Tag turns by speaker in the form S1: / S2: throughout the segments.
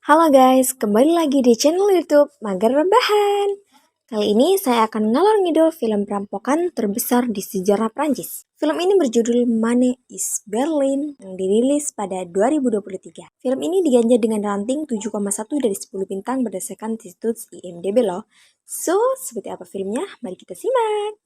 S1: Halo guys, kembali lagi di channel YouTube Mager Rebahan. Kali ini saya akan ngalor ngidul film perampokan terbesar di sejarah Prancis. Film ini berjudul Money is Berlin yang dirilis pada 2023. Film ini diganjar dengan ranting 7,1 dari 10 bintang berdasarkan situs IMDb loh. So, seperti apa filmnya? Mari kita simak.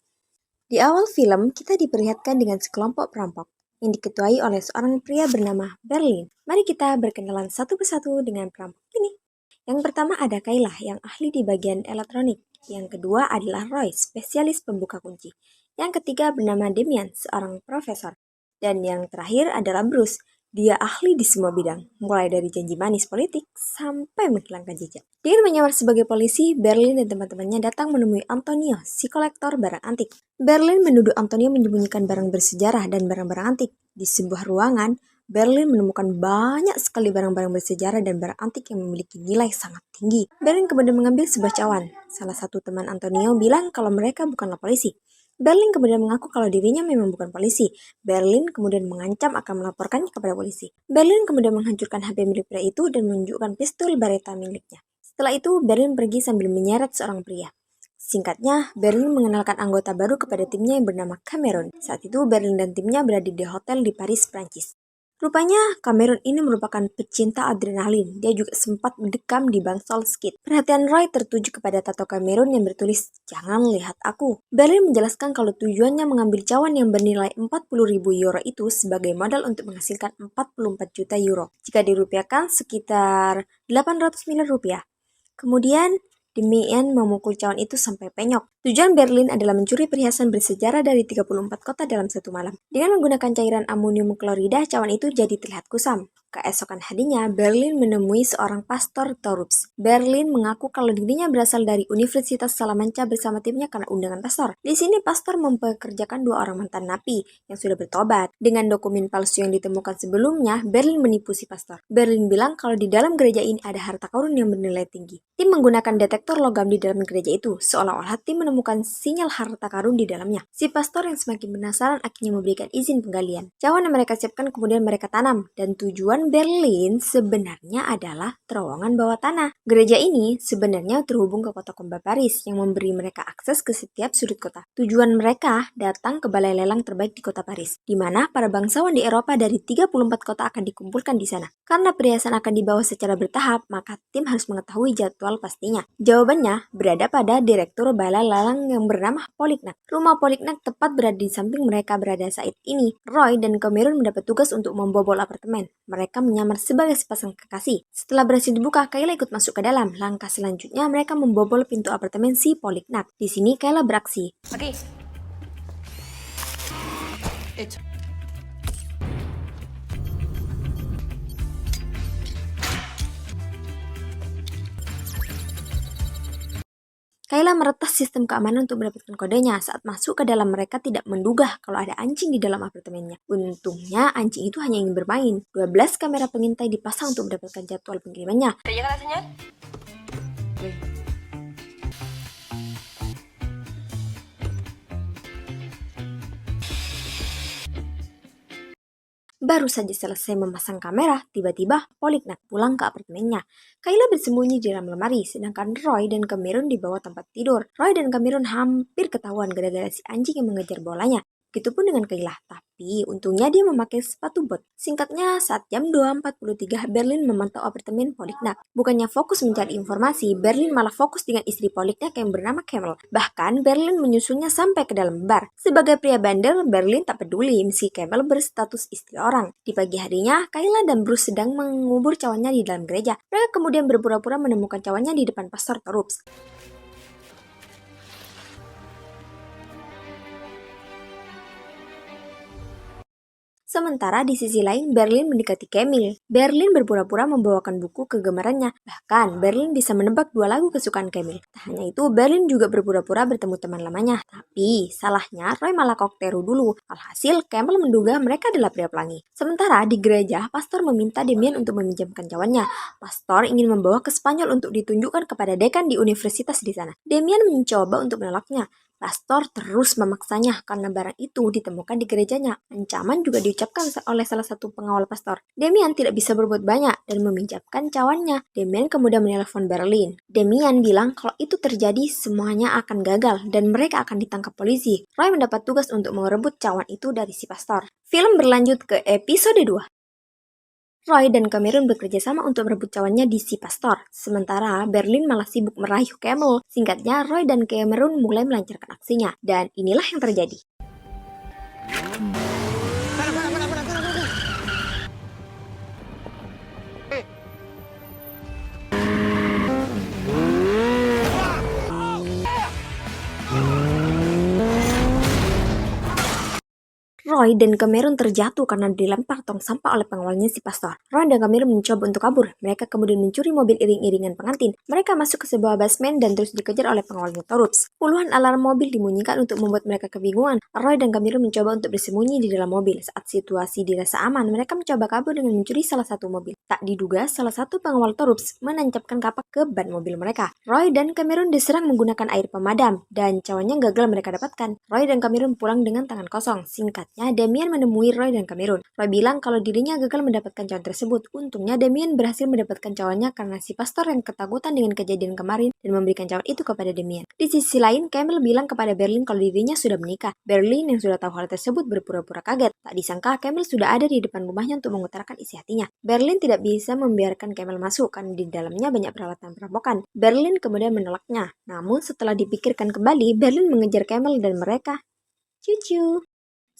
S1: Di awal film, kita diperlihatkan dengan sekelompok perampok yang diketuai oleh seorang pria bernama Berlin. Mari kita berkenalan satu persatu dengan perampok ini. Yang pertama ada Kayla yang ahli di bagian elektronik. Yang kedua adalah Roy, spesialis pembuka kunci. Yang ketiga bernama Demian, seorang profesor. Dan yang terakhir adalah Bruce. Dia ahli di semua bidang, mulai dari janji manis politik sampai menghilangkan jejak. Dengan menyamar sebagai polisi, Berlin dan teman-temannya datang menemui Antonio, si kolektor barang antik. Berlin menuduh Antonio menyembunyikan barang bersejarah dan barang-barang antik. Di sebuah ruangan, Berlin menemukan banyak sekali barang-barang bersejarah dan barang antik yang memiliki nilai sangat tinggi. Berlin kemudian mengambil sebuah cawan. Salah satu teman Antonio bilang kalau mereka bukanlah polisi. Berlin kemudian mengaku kalau dirinya memang bukan polisi. Berlin kemudian mengancam akan melaporkannya kepada polisi. Berlin kemudian menghancurkan HP milik pria itu dan menunjukkan pistol Beretta miliknya. Setelah itu, Berlin pergi sambil menyeret seorang pria. Singkatnya, Berlin mengenalkan anggota baru kepada timnya yang bernama Cameron. Saat itu, Berlin dan timnya berada di hotel di Paris, Prancis. Rupanya, Cameron ini merupakan pecinta adrenalin. Dia juga sempat mendekam di bangsal skit. Perhatian Roy tertuju kepada tato Cameron yang bertulis, "Jangan lihat aku." Berlin menjelaskan kalau tujuannya mengambil cawan yang bernilai 40.000 euro itu sebagai modal untuk menghasilkan 44 juta euro. Jika dirupiahkan sekitar 800 miliar rupiah. Kemudian, Demian memukul cawan itu sampai penyok. Tujuan Berlin adalah mencuri perhiasan bersejarah dari 34 kota dalam satu malam. Dengan menggunakan cairan amonium klorida, cawan itu jadi terlihat kusam. Keesokan harinya, Berlin menemui seorang pastor Torups. Berlin mengaku kalau dirinya berasal dari Universitas Salamanca bersama timnya karena undangan pastor. Di sini pastor mempekerjakan dua orang mantan napi yang sudah bertobat. Dengan dokumen palsu yang ditemukan sebelumnya, Berlin menipu si pastor. Berlin bilang kalau di dalam gereja ini ada harta karun yang bernilai tinggi. Tim menggunakan detektor logam di dalam gereja itu, seolah-olah tim menemukan sinyal harta karun di dalamnya. Si pastor yang semakin penasaran akhirnya memberikan izin penggalian. Cawan yang mereka siapkan kemudian mereka tanam, dan tujuan Berlin sebenarnya adalah terowongan bawah tanah. Gereja ini sebenarnya terhubung ke kota Komba Paris yang memberi mereka akses ke setiap sudut kota. Tujuan mereka datang ke balai lelang terbaik di kota Paris, di mana para bangsawan di Eropa dari 34 kota akan dikumpulkan di sana. Karena perhiasan akan dibawa secara bertahap, maka tim harus mengetahui jadwal pastinya. Jawabannya berada pada direktur balai lelang yang bernama Polignac. Rumah Polignac tepat berada di samping mereka berada saat ini. Roy dan Cameron mendapat tugas untuk membobol apartemen. Mereka menyamar sebagai sepasang kekasih. Setelah berhasil dibuka, Kayla ikut masuk ke dalam. Langkah selanjutnya mereka membobol pintu apartemen si Polignac. Di sini Kayla beraksi.
S2: Oke. Itu.
S1: Kayla meretas sistem keamanan untuk mendapatkan kodenya. Saat masuk ke dalam, mereka tidak menduga kalau ada anjing di dalam apartemennya. Untungnya anjing itu hanya ingin bermain. 12 kamera pengintai dipasang untuk mendapatkan jadwal pengirimannya.
S2: ¿Te llega la señal?
S1: Baru saja selesai memasang kamera, tiba-tiba Polignac pulang ke apartemennya. Kayla bersembunyi di dalam lemari, sedangkan Roy dan Cameron di bawah tempat tidur. Roy dan Cameron hampir ketahuan gara-gara si anjing yang mengejar bolanya. Begitupun dengan Kayla, tapi untungnya dia memakai sepatu bot. Singkatnya, saat jam 2.43, Berlin memantau apartemen Polignac. Bukannya fokus mencari informasi, Berlin malah fokus dengan istri Polignac yang bernama Camel. Bahkan, Berlin menyusulnya sampai ke dalam bar. Sebagai pria bandel, Berlin tak peduli meski Camel berstatus istri orang. Di pagi harinya, Kayla dan Bruce sedang mengubur cawannya di dalam gereja. Mereka kemudian berpura-pura menemukan cawannya di depan pastor Torups. Sementara di sisi lain, Berlin mendekati Camille. Berlin berpura-pura membawakan buku kegemarannya. Bahkan, Berlin bisa menebak dua lagu kesukaan Camille. Tak hanya itu, Berlin juga berpura-pura bertemu teman lamanya. Tapi, salahnya Roy malah kokteru dulu. Alhasil, Camille menduga mereka adalah pria pelangi. Sementara di gereja, pastor meminta Demian untuk meminjamkan cawannya. Pastor ingin membawa ke Spanyol untuk ditunjukkan kepada dekan di universitas di sana. Demian mencoba untuk menolaknya. Pastor terus memaksanya karena barang itu ditemukan di gerejanya. Ancaman juga diucapkan oleh salah satu pengawal pastor. Damian tidak bisa berbuat banyak dan meminjamkan cawannya. Damian kemudian menelpon Berlin. Damian bilang kalau itu terjadi semuanya akan gagal dan mereka akan ditangkap polisi. Roy mendapat tugas untuk merebut cawan itu dari si pastor. Film berlanjut ke episode 2. Roy dan Cameron bekerja sama untuk merebut cawannya di si pastor. Sementara Berlin malah sibuk merayu Camel. Singkatnya, Roy dan Cameron mulai melancarkan aksinya. Dan inilah yang terjadi. Roy dan Cameron terjatuh karena dilempar tong sampah oleh pengawalnya si pastor. Roy dan Cameron mencoba untuk kabur. Mereka kemudian mencuri mobil iring-iringan pengantin. Mereka masuk ke sebuah basement dan terus dikejar oleh pengawalnya Torrups. Puluhan alarm mobil dibunyikan untuk membuat mereka kebingungan. Roy dan Cameron mencoba untuk bersembunyi di dalam mobil. Saat situasi dirasa aman, mereka mencoba kabur dengan mencuri salah satu mobil. Tak diduga, salah satu pengawal Torrups menancapkan kapak ke ban mobil mereka. Roy dan Cameron diserang menggunakan air pemadam dan cawannya gagal mereka dapatkan. Roy dan Cameron pulang dengan tangan kosong. Singkatnya, Damian menemui Roy dan Cameron. Roy bilang kalau dirinya gagal mendapatkan cawan tersebut. Untungnya Damian berhasil mendapatkan cawannya karena si pastor yang ketakutan dengan kejadian kemarin dan memberikan cawan itu kepada Damian. Di sisi lain, Camel bilang kepada Berlin kalau dirinya sudah menikah. Berlin yang sudah tahu hal tersebut berpura-pura kaget. Tak disangka Camel sudah ada di depan rumahnya untuk mengutarakan isi hatinya. Berlin tidak bisa membiarkan Camel masuk karena di dalamnya banyak peralatan perampokan. Berlin kemudian menolaknya. Namun setelah dipikirkan kembali, Berlin mengejar Camel dan mereka cucu.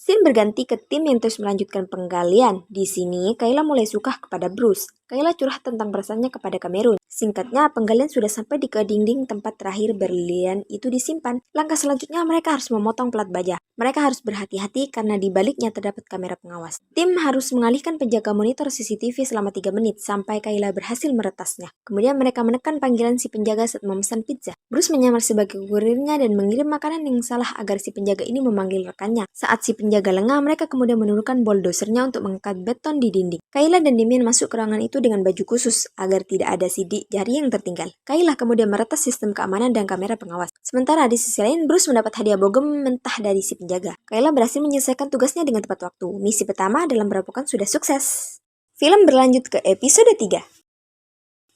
S1: Scene berganti ke tim yang terus melanjutkan penggalian. Di sini, Kayla mulai suka kepada Bruce. Kayla curhat tentang perasaannya kepada Cameron. Singkatnya, penggalian sudah sampai di dinding tempat terakhir berlian itu disimpan. Langkah selanjutnya, mereka harus memotong plat baja. Mereka harus berhati-hati karena di baliknya terdapat kamera pengawas. Tim harus mengalihkan penjaga monitor CCTV selama 3 menit sampai Kayla berhasil meretasnya. Kemudian mereka menekan panggilan si penjaga saat memesan pizza. Bruce menyamar sebagai kurirnya dan mengirim makanan yang salah agar si penjaga ini memanggil rekannya. Saat si penjaga lengah, mereka kemudian menurunkan bulldosernya untuk mengangkat beton di dinding. Kayla dan Damian masuk ke ruangan itu dengan baju khusus agar tidak ada sidik jari yang tertinggal. Kayla kemudian meretas sistem keamanan dan kamera pengawas. Sementara di sisi lain, Bruce mendapat hadiah bogem mentah dari si penjaga. Kayla berhasil menyelesaikan tugasnya dengan tepat waktu. Misi pertama dalam perampokan sudah sukses. Film berlanjut ke episode 3.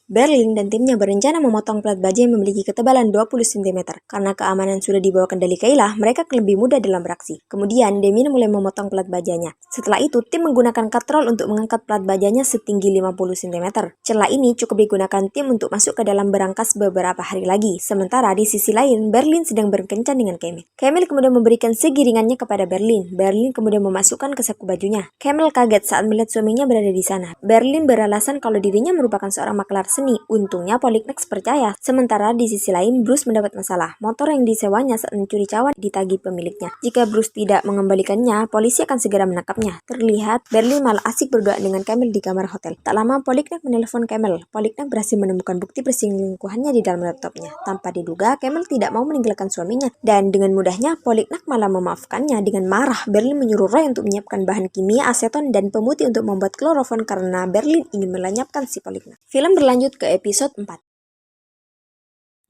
S1: Berlin dan timnya berencana memotong plat baja yang memiliki ketebalan 20 cm. Karena keamanan sudah dibawa kendali Kayla, mereka lebih mudah dalam beraksi. Kemudian, Damian mulai memotong plat bajanya. Setelah itu, tim menggunakan katrol untuk mengangkat plat bajanya setinggi 50 cm. Celah ini cukup digunakan tim untuk masuk ke dalam berangkas beberapa hari lagi. Sementara di sisi lain, Berlin sedang berkencan dengan Camel. Camel kemudian memberikan segiringannya kepada Berlin. Berlin kemudian memasukkan ke saku bajunya. Camel kaget saat melihat suaminya berada di sana. Berlin beralasan kalau dirinya merupakan seorang maklar seni. Untungnya Polyknex percaya. Sementara di sisi lain, Bruce mendapat masalah. Motor yang disewanya saat mencuri cawan ditagih pemiliknya. Jika Bruce tidak mengembalikannya, polisi akan segera menangkapnya. Terlihat Berlin malah asik berdoa dengan Camel di kamar hotel. Tak lama Polyknex menelpon Camel. Polyknex berhasil menemukan bukti perselingkuhannya di dalam laptopnya. Tanpa diduga, Camel tidak mau meninggalkan suaminya. Dan dengan mudahnya, Polyknex malah memaafkannya. Dengan marah, Berlin menyuruh Roy untuk menyiapkan bahan kimia, aseton, dan pemutih untuk membuat klorofon karena Berlin ingin melenyapkan si Polyknex. Film berlanjut ke episode 4.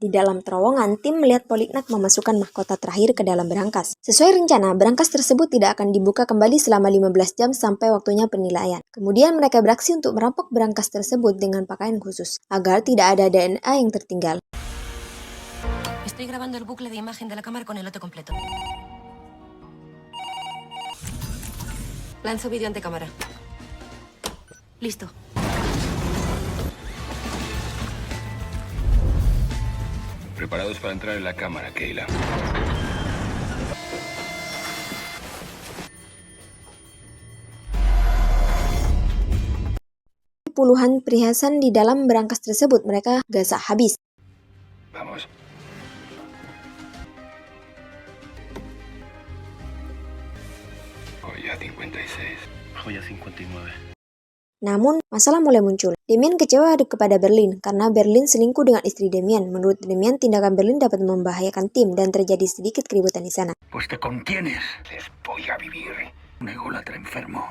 S1: Di dalam terowongan, tim melihat Polyknex memasukkan mahkota terakhir ke dalam berangkas. Sesuai rencana, berangkas tersebut tidak akan dibuka kembali selama 15 jam sampai waktunya penilaian. Kemudian mereka beraksi untuk merampok berangkas tersebut dengan pakaian khusus, agar tidak ada DNA yang tertinggal.
S2: Estoy grabando el bucle de imagen de la cámara con el lote completo. Lanzo vídeo ante cámara. Listo.
S3: Preparados para entrar en la cámara, Kayla.
S1: Puluhan perhiasan di dalam berangkas tersebut mereka gasak habis.
S3: Vamos. Joya 56.
S4: Joya 59.
S1: Namun, masalah mulai muncul. Damian kecewa kepada Berlin karena Berlin selingkuh dengan istri Damian. Menurut Damian, tindakan Berlin dapat membahayakan tim dan terjadi sedikit keributan di sana.
S4: Pues te contienes.
S3: Les voy a vivir.
S4: Un ególatra enfermo.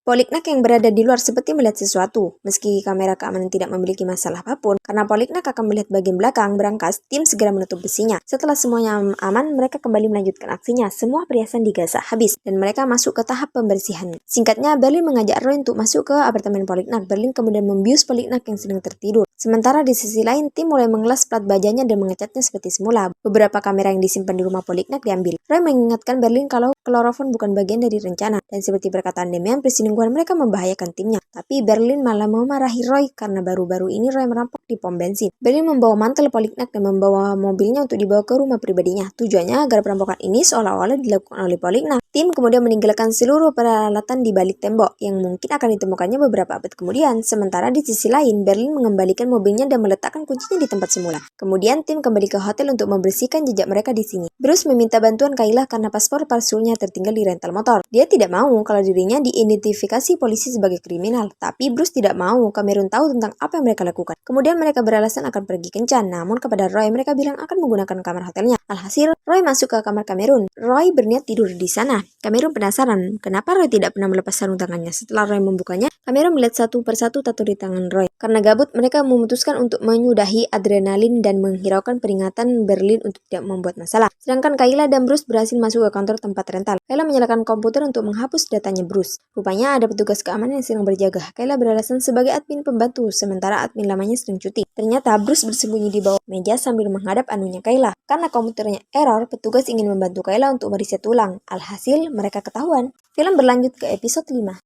S1: Polignac yang berada di luar seperti melihat sesuatu. Meski kamera keamanan tidak memiliki masalah apapun, karena Polignac akan melihat bagian belakang berangkas, tim segera menutup besinya. Setelah semuanya aman, mereka kembali melanjutkan aksinya. Semua perhiasan digasak habis, dan mereka masuk ke tahap pembersihan. Singkatnya, Berlin mengajak Roy untuk masuk ke apartemen Polignac. Berlin kemudian membius Polignac yang sedang tertidur. Sementara di sisi lain, tim mulai mengelas plat bajanya dan mengecatnya seperti semula. Beberapa kamera yang disimpan di rumah Polignac diambil. Roy mengingatkan Berlin kalau klorofon bukan bagian dari rencana, dan seperti perkataan Demian, perselingkuhan mereka membahayakan timnya. Tapi Berlin malah memarahi Roy karena baru-baru ini Roy merampok di pom bensin. Berlin membawa mantel Polignac dan membawa mobilnya untuk dibawa ke rumah pribadinya. Tujuannya agar perampokan ini seolah-olah dilakukan oleh Polignac. Tim kemudian meninggalkan seluruh peralatan di balik tembok yang mungkin akan ditemukannya beberapa abad kemudian. Sementara di sisi lain, Berlin mengembalikan mobilnya dan meletakkan kuncinya di tempat semula. Kemudian tim kembali ke hotel untuk membersihkan jejak mereka di sini. Bruce meminta bantuan Kayla karena paspor palsunya tertinggal di rental motor. Dia tidak mau kalau dirinya diidentifikasi polisi sebagai kriminal. Tapi Bruce tidak mau Cameron tahu tentang apa yang mereka lakukan. Kemudian mereka beralasan akan pergi kencan. Namun kepada Roy mereka bilang akan menggunakan kamar hotelnya. Alhasil, Roy masuk ke kamar Cameron. Roy berniat tidur di sana. Cameron penasaran, kenapa Roy tidak pernah melepas sarung tangannya. Setelah Roy membukanya, Cameron melihat satu persatu tato di tangan Roy. Karena gabut, mereka memutuskan untuk menyudahi adrenalin dan menghiraukan peringatan Berlin untuk tidak membuat masalah. Sedangkan Kayla dan Bruce berhasil masuk ke kantor tempat rental. Kayla menyalakan komputer untuk menghapus datanya Bruce. Rupanya ada petugas keamanan yang sedang berjaga. Kayla beralasan sebagai admin pembantu, sementara admin lamanya sedang cuti. Ternyata Bruce bersembunyi di bawah meja sambil menghadap anunya Kayla. Karena komputernya error, petugas ingin membantu Kayla untuk mereset ulang. Alhasil, mereka ketahuan. Film berlanjut ke episode 5.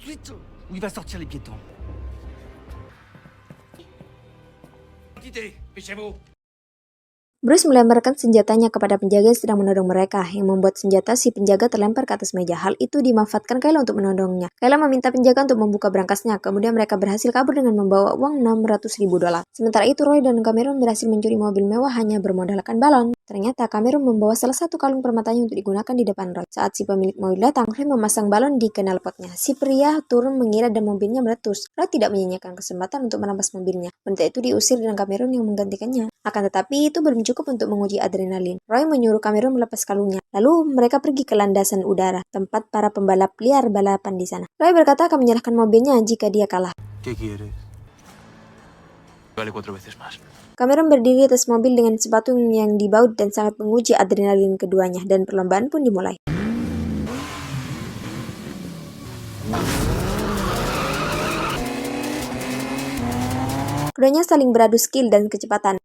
S4: Vite, où il va sortir les piétons. Quitez, fichez-vous.
S1: Bruce melemparkan senjatanya kepada penjaga yang sedang menodong mereka, yang membuat senjata si penjaga terlempar ke atas meja. Hal itu dimanfaatkan Kayla untuk menodongnya. Kayla meminta penjaga untuk membuka berangkasnya, kemudian mereka berhasil kabur dengan membawa uang $600.000. Sementara itu, Roy dan Cameron berhasil mencuri mobil mewah hanya bermodalkan balon. Ternyata Cameron membawa salah satu kalung permatanya untuk digunakan di depan Roy. Saat si pemilik mobil datang, Roy memasang balon di knalpotnya. Si pria turun mengira dan mobilnya meletus. Roy tidak menyanyiakan kesempatan untuk merampas mobilnya. Wanita itu diusir dan Cameron yang menggantikannya. Akan tetapi itu belum cukup untuk menguji adrenalin. Roy menyuruh Cameron melepas kalungnya. Lalu mereka pergi ke landasan udara, tempat para pembalap liar balapan di sana. Roy berkata akan menyerahkan mobilnya jika dia kalah.
S4: ¿Qué quieres? Vale 4 veces más.
S1: Cameron berdiri atas mobil dengan sepatu yang dibaut dan sangat menguji adrenalin keduanya, dan perlombaan pun dimulai. Keduanya saling beradu skill dan kecepatan.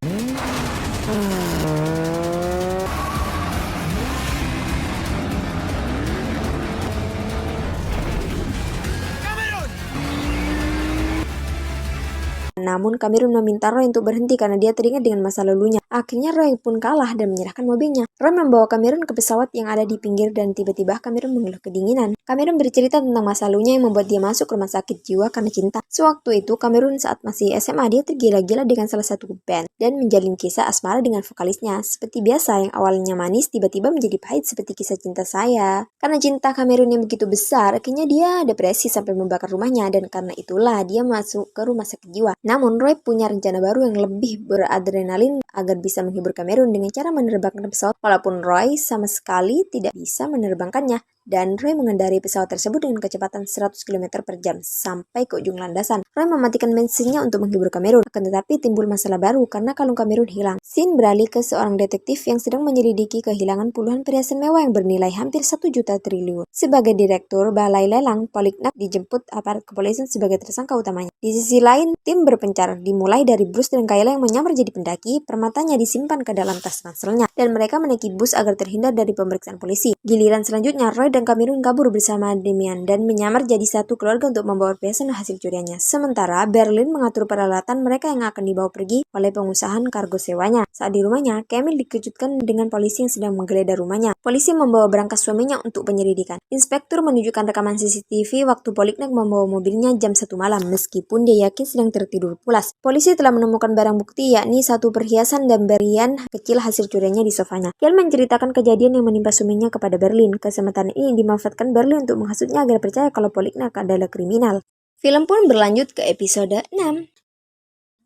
S1: Namun Cameron meminta Roy untuk berhenti karena dia teringat dengan masa lalunya. Akhirnya Roy pun kalah dan menyerahkan mobilnya. Roy membawa Cameron ke pesawat yang ada di pinggir dan tiba-tiba Cameron mengeluh kedinginan. Cameron bercerita tentang masa lalunya yang membuat dia masuk ke rumah sakit jiwa karena cinta. Sewaktu itu Cameron saat masih SMA dia tergila-gila dengan salah satu band dan menjalin kisah asmara dengan vokalisnya. Seperti biasa yang awalnya manis tiba-tiba menjadi pahit seperti kisah cinta saya. Karena cinta Cameron yang begitu besar, akhirnya dia depresi sampai membakar rumahnya dan karena itulah dia masuk ke rumah sakit jiwa. Namun Roy punya rencana baru yang lebih beradrenalin agar bisa menghibur Cameron dengan cara menerbangkan pesawat walaupun Roy sama sekali tidak bisa menerbangkannya. Dan Roy mengendarai pesawat tersebut dengan kecepatan 100 km per jam sampai ke ujung landasan. Roy mematikan bensinnya untuk menghibur Cameron. Akan tetapi timbul masalah baru karena kalung Cameron hilang. Scene beralih ke seorang detektif yang sedang menyelidiki kehilangan puluhan perhiasan mewah yang bernilai hampir 1 juta triliun. Sebagai direktur balai lelang, Polignac dijemput aparat kepolisian sebagai tersangka utamanya. Di sisi lain, tim berpencar dimulai dari Bruce dan Kayla yang menyamar jadi pendaki. Permatanya disimpan ke dalam tas ranselnya dan mereka menaiki bus agar terhindar dari pemeriksaan polisi. Giliran selanjutnya, Roy dan Cameron kabur bersama Demian dan menyamar jadi satu keluarga untuk membawa perhiasan hasil curiannya. Sementara Berlin mengatur peralatan mereka yang akan dibawa pergi oleh pengusaha kargo sewanya. Saat di rumahnya, Camille dikejutkan dengan polisi yang sedang menggeledah rumahnya. Polisi membawa berangkas suaminya untuk penyelidikan. Inspektur menunjukkan rekaman CCTV waktu Polignac membawa mobilnya jam 1 malam meskipun dia yakin sedang tertidur pulas. Polisi telah menemukan barang bukti yakni satu perhiasan dan berian kecil hasil curiannya di sofanya. Kiel menceritakan kejadian yang menimpa suaminya kepada Berlin. Kesempatan ini dimanfaatkan Berlin untuk menghasutnya agar percaya kalau Polignac adalah kriminal. Film pun berlanjut ke episode 6.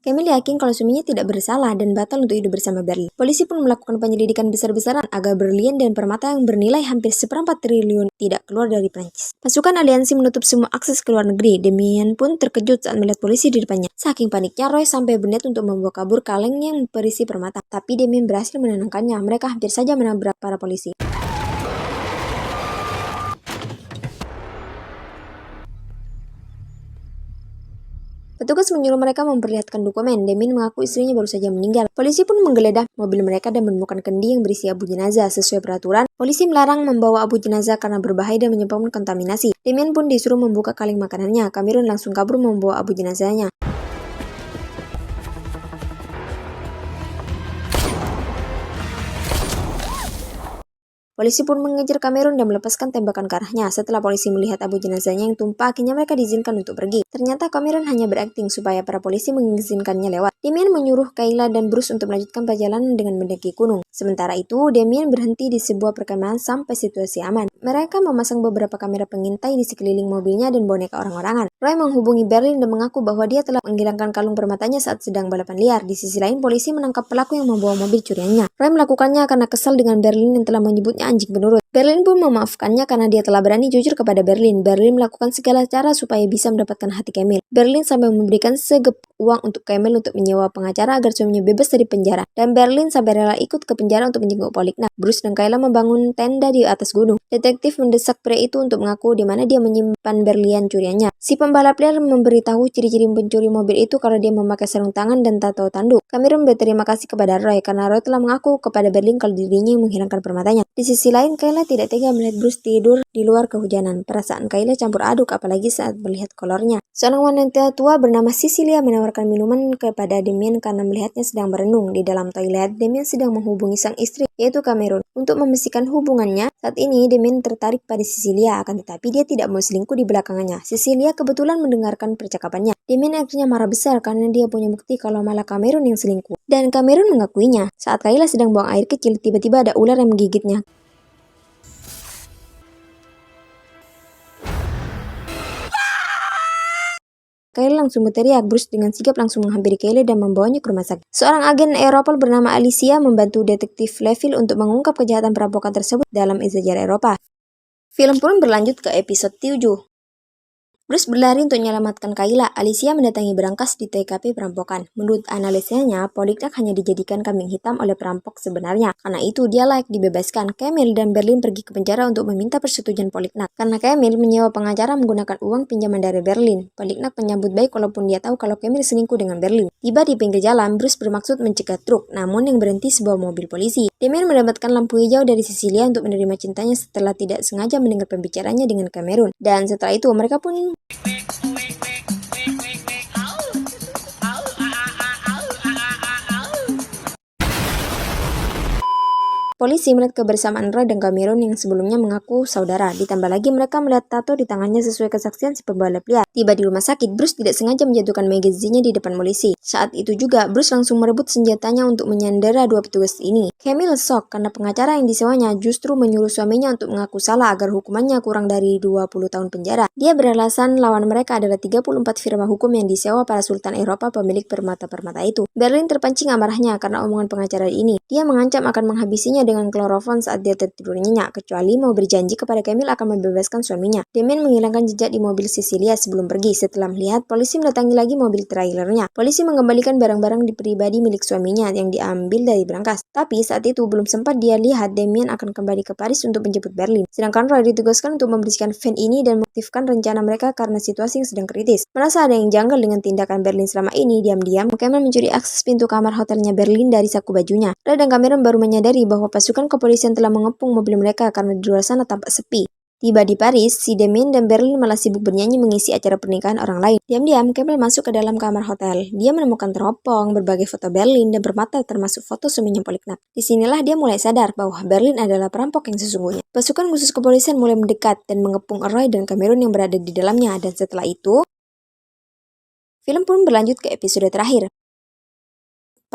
S1: Camille yakin kalau suaminya tidak bersalah dan batal untuk hidup bersama Berlin. Polisi pun melakukan penyelidikan besar-besaran agar berlian dan permata yang bernilai hampir 1/4 triliun tidak keluar dari Prancis. Pasukan aliansi menutup semua akses ke luar negeri. Damien pun terkejut saat melihat polisi di depannya. Saking paniknya, Roy sampai berniat untuk membawa kabur kaleng yang berisi permata. Tapi Damien berhasil menenangkannya. Mereka hampir saja menabrak para polisi. Petugas menyuruh mereka memperlihatkan dokumen. Damien mengaku istrinya baru saja meninggal. Polisi pun menggeledah mobil mereka dan menemukan kendi yang berisi abu jenazah. Sesuai peraturan, polisi melarang membawa abu jenazah karena berbahaya dan menyebabkan kontaminasi. Damien pun disuruh membuka kaleng makanannya. Cameron langsung kabur membawa abu jenazahnya. Polisi pun mengejar Cameron dan melepaskan tembakan ke arahnya. Setelah polisi melihat abu jenazahnya yang tumpah, akhirnya mereka diizinkan untuk pergi. Ternyata Cameron hanya berakting supaya para polisi mengizinkannya lewat. Damien menyuruh Kayla dan Bruce untuk melanjutkan perjalanan dengan mendaki gunung. Sementara itu, Damien berhenti di sebuah perkemahan sampai situasi aman. Mereka memasang beberapa kamera pengintai di sekeliling mobilnya dan boneka orang-orangan. Roy menghubungi Berlin dan mengaku bahwa dia telah menghilangkan kalung permatanya saat sedang balapan liar. Di sisi lain, polisi menangkap pelaku yang membawa mobil curiannya. Roy melakukannya karena kesal dengan Berlin yang telah menyebutnya anjing penurut. Berlin pun memaafkannya karena dia telah berani jujur kepada Berlin. Berlin melakukan segala cara supaya bisa mendapatkan hati Camille. Berlin sampai memberikan segep uang untuk Camille untuk menyewa pengacara agar suaminya bebas dari penjara. Dan Berlin sampai rela ikut ke penjara untuk menjenguk Polignac. Bruce dan Kayla membangun tenda di atas gunung. Detektif mendesak pria itu untuk mengaku di mana dia menyimpan berlian curiannya. Si pembalap liar memberitahu ciri-ciri pencuri mobil itu kalau dia memakai sarung tangan dan tato tanduk. Cameron berterima kasih kepada Roy karena Roy telah mengaku kepada Berlin kalau dirinya yang menghilangkan permatanya. Di sisi lain, Kayla tidak tega melihat Bruce tidur di luar kehujanan. Perasaan Kayla campur aduk apalagi saat melihat kolornya. Seorang wanita tua bernama Cecilia menawarkan minuman kepada Damien karena melihatnya sedang merenung. Di dalam toilet, Damien sedang menghubungi sang istri, yaitu Cameron, untuk membersihkan hubungannya. Saat ini, Damien tertarik pada Cecilia, akan tetapi dia tidak mau selingkuh di belakangannya. Cecilia kebetulan mendengarkan percakapannya. Damien akhirnya marah besar karena dia punya bukti kalau malah Cameron yang selingkuh. Dan Cameron mengakuinya. Saat Kayla sedang buang air kecil, tiba-tiba ada ular yang menggigitnya. Kayla langsung berteriak. Bruce dengan sigap langsung menghampiri Kayla dan membawanya ke rumah sakit. Seorang agen Europol bernama Alicia membantu detektif Leville untuk mengungkap kejahatan perampokan tersebut dalam sejarah Eropa. Film pun berlanjut ke episode 7. Bruce berlari untuk menyelamatkan Kayla. Alicia mendatangi berangkas di TKP perampokan. Menurut analisanya, Polignac hanya dijadikan kambing hitam oleh perampok sebenarnya. Karena itu, dia layak dibebaskan. Camille dan Berlin pergi ke penjara untuk meminta persetujuan Polignac. Karena Camille menyewa pengacara menggunakan uang pinjaman dari Berlin. Polignac menyambut baik walaupun dia tahu kalau Camille selingkuh dengan Berlin. Tiba di pinggir jalan, Bruce bermaksud mencegat truk, namun yang berhenti sebuah mobil polisi. Damien mendapatkan lampu hijau dari Cecilia untuk menerima cintanya setelah tidak sengaja mendengar pembicaraannya dengan Cameron. Dan setelah itu, mereka pun polisi melihat kebersamaan Roy dan Cameron yang sebelumnya mengaku saudara. Ditambah lagi mereka melihat tato di tangannya sesuai kesaksian si pembalap liar. Tiba di rumah sakit, Bruce tidak sengaja menjatuhkan magazinnya di depan polisi. Saat itu juga, Bruce langsung merebut senjatanya untuk menyandera dua petugas ini. Camille shock karena pengacara yang disewanya justru menyuruh suaminya untuk mengaku salah agar hukumannya kurang dari 20 tahun penjara. Dia beralasan lawan mereka adalah 34 firma hukum yang disewa para sultan Eropa pemilik permata-permata itu. Berlin terpancing amarahnya karena omongan pengacara ini. Dia mengancam akan menghabisinya dengan klorofon saat dia tertidur nyenyak, kecuali mau berjanji kepada Camille akan membebaskan suaminya. Damien menghilangkan jejak di mobil Cecilia sebelum pergi. Setelah melihat, polisi mendatangi lagi mobil trailernya. Polisi mengembalikan barang-barang di pribadi milik suaminya yang diambil dari berangkas. Tapi saat itu belum sempat dia lihat Damien akan kembali ke Paris untuk menjemput Berlin. Sedangkan Roy ditugaskan untuk membersihkan van ini dan mengaktifkan rencana mereka karena situasi yang sedang kritis. Merasa ada yang janggal dengan tindakan Berlin selama ini, diam-diam Camille mencuri akses pintu kamar hotelnya Berlin dari saku bajunya. Roy dan Cameron baru menyadari bahwa pasukan kepolisian telah mengepung mobil mereka karena di luar sana tampak sepi. Tiba di Paris, si Damien dan Berlin malah sibuk bernyanyi mengisi acara pernikahan orang lain. Diam-diam, Camille masuk ke dalam kamar hotel. Dia menemukan teropong, berbagai foto Berlin dan permata termasuk foto suaminya Polignac. Disinilah dia mulai sadar bahwa Berlin adalah perampok yang sesungguhnya. Pasukan khusus kepolisian mulai mendekat dan mengepung Roy dan Cameron yang berada di dalamnya. Dan setelah itu, film pun berlanjut ke episode terakhir.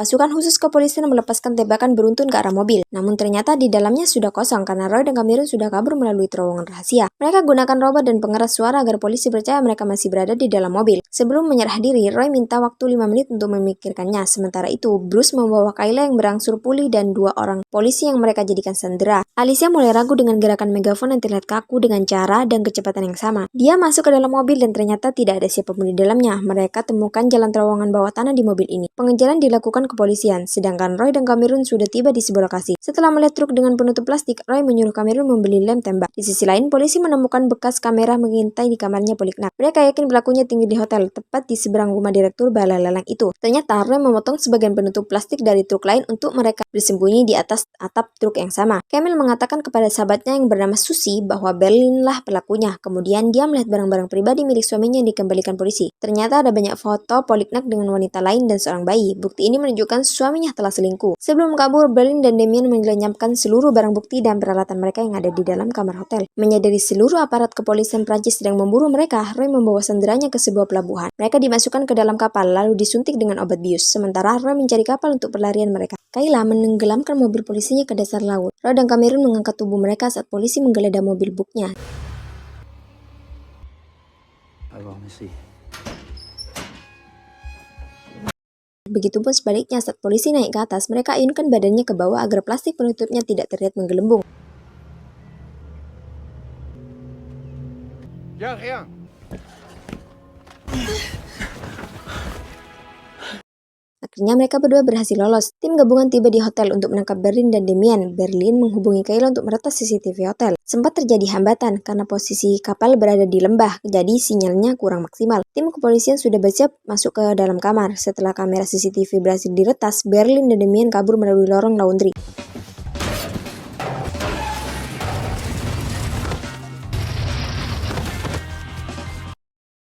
S1: Pasukan khusus kepolisian melepaskan tembakan beruntun ke arah mobil. Namun ternyata di dalamnya sudah kosong karena Roy dan Cameron sudah kabur melalui terowongan rahasia. Mereka gunakan robot dan pengeras suara agar polisi percaya mereka masih berada di dalam mobil. Sebelum menyerah diri, Roy minta waktu 5 menit untuk memikirkannya. Sementara itu, Bruce membawa Kayla yang berangsur pulih dan 2 orang polisi yang mereka jadikan sandera. Alicia mulai ragu dengan gerakan megafon yang terlihat kaku dengan cara dan kecepatan yang sama. Dia masuk ke dalam mobil dan ternyata tidak ada siapapun di dalamnya. Mereka temukan jalan terowongan bawah tanah di mobil ini. Pengejaran dilakukan kepolisian, sedangkan Roy dan Cameron sudah tiba di sebuah lokasi. Setelah melihat truk dengan penutup plastik, Roy menyuruh Cameron membeli lem tembak. Di sisi lain, polisi menemukan bekas kamera mengintai di kamarnya Poliknak. Mereka yakin pelakunya tinggal di hotel, tepat di seberang rumah direktur bala lelang itu. Ternyata Roy memotong sebagian penutup plastik dari truk lain untuk mereka bersembunyi di atas atap truk yang sama. Camille mengatakan kepada sahabatnya yang bernama Susie bahwa Berlin lah pelakunya. Kemudian dia melihat barang-barang pribadi milik suaminya yang dikembalikan polisi. Ternyata ada banyak foto Poliknak dengan wanita lain dan seorang bayi. Bukti ini menunjukkan suaminya telah selingkuh. Sebelum kabur, Berlin dan Damien melenyapkan seluruh barang bukti dan peralatan mereka yang ada di dalam kamar hotel. Menyadari seluruh aparat kepolisian Prancis sedang memburu mereka, Roy membawa sanderanya ke sebuah pelabuhan. Mereka dimasukkan ke dalam kapal lalu disuntik dengan obat bius. Sementara Roy mencari kapal untuk pelarian mereka. Kayla menenggelamkan mobil polisinya ke dasar laut. Roy dan Cameron mengangkat tubuh mereka saat polisi menggeledah mobil booknya. Begitupun sebaliknya, saat polisi naik ke atas, mereka ayunkan badannya ke bawah agar plastik penutupnya tidak terlihat menggelembung. Akhirnya mereka berdua berhasil lolos. Tim gabungan tiba di hotel untuk menangkap Berlin dan Damien. Berlin menghubungi Kayla untuk meretas CCTV hotel. Sempat terjadi hambatan karena posisi kapal berada di lembah, jadi sinyalnya kurang maksimal. Tim kepolisian sudah bersiap masuk ke dalam kamar. Setelah kamera CCTV berhasil diretas, Berlin dan Damien kabur melalui lorong laundry.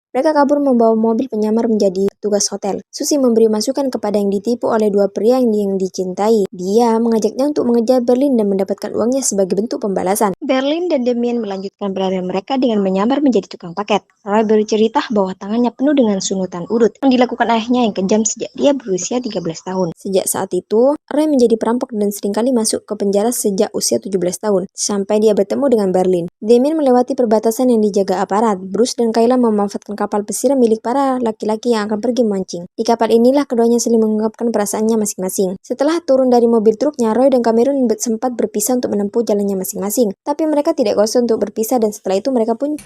S1: Mereka kabur membawa mobil penyamar menjadi petugas hotel. Susie memberi masukan kepada yang ditipu oleh 2 pria yang dicintai. Dia mengajaknya untuk mengejar Berlin dan mendapatkan uangnya sebagai bentuk pembalasan. Berlin dan Damien melanjutkan pelarian mereka dengan menyamar menjadi tukang paket. Roy bercerita bahwa tangannya penuh dengan sunutan urut yang dilakukan ayahnya yang kejam sejak dia berusia 13 tahun. Sejak saat itu, Roy menjadi perampok dan seringkali masuk ke penjara sejak usia 17 tahun, sampai dia bertemu dengan Berlin. Damien melewati perbatasan yang dijaga aparat. Bruce dan Kayla memanfaatkan kapal pesiar milik para laki-laki yang akan pergi mancing. Di kapal inilah keduanya saling mengungkapkan perasaannya masing-masing. Setelah turun dari mobil truknya, Roy dan Cameron sempat berpisah untuk menempuh jalannya masing-masing. Tapi mereka tidak gosong untuk berpisah dan setelah itu mereka pun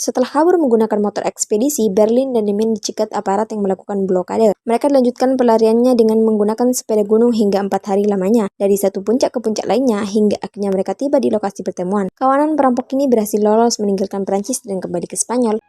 S1: Setelah kabur menggunakan motor ekspedisi, Berlin dan Damien dicegat aparat yang melakukan blokade. Mereka dilanjutkan pelariannya dengan menggunakan sepeda gunung hingga 4 hari lamanya, dari satu puncak ke puncak lainnya, hingga akhirnya mereka tiba di lokasi pertemuan. Kawanan perampok ini berhasil lolos meninggalkan Prancis dan kembali ke Spanyol.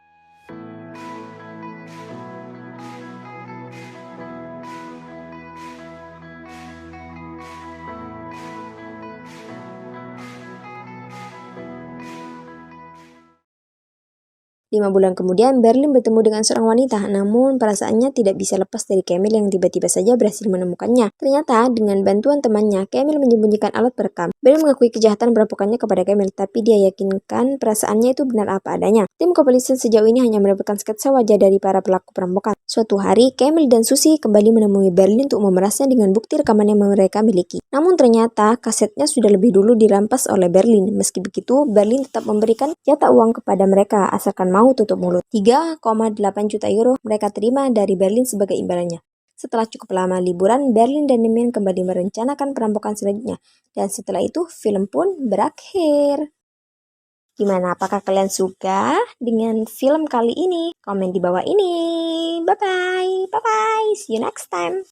S1: Lima bulan kemudian, Berlin bertemu dengan seorang wanita, namun perasaannya tidak bisa lepas dari Camille yang tiba-tiba saja berhasil menemukannya. Ternyata, dengan bantuan temannya, Camille menyembunyikan alat perekam. Berlin mengakui kejahatan perampokannya kepada Camille, tapi dia yakinkan perasaannya itu benar apa adanya. Tim kepolisian sejauh ini hanya mendapatkan sketsa wajah dari para pelaku perampokan. Suatu hari, Camille dan Susie kembali menemui Berlin untuk memerasnya dengan bukti rekaman yang mereka miliki. Namun ternyata, kasetnya sudah lebih dulu dirampas oleh Berlin. Meski begitu, Berlin tetap memberikan jatah uang kepada mereka, asalkan mau tutup mulut. 3,8 juta euro mereka terima dari Berlin sebagai imbalannya. Setelah cukup lama liburan, Berlin dan Damien kembali merencanakan perampokan selanjutnya. Dan setelah itu, film pun berakhir. Gimana, apakah kalian suka dengan film kali ini? Komen di bawah ini. Bye-bye. Bye-bye. See you next time.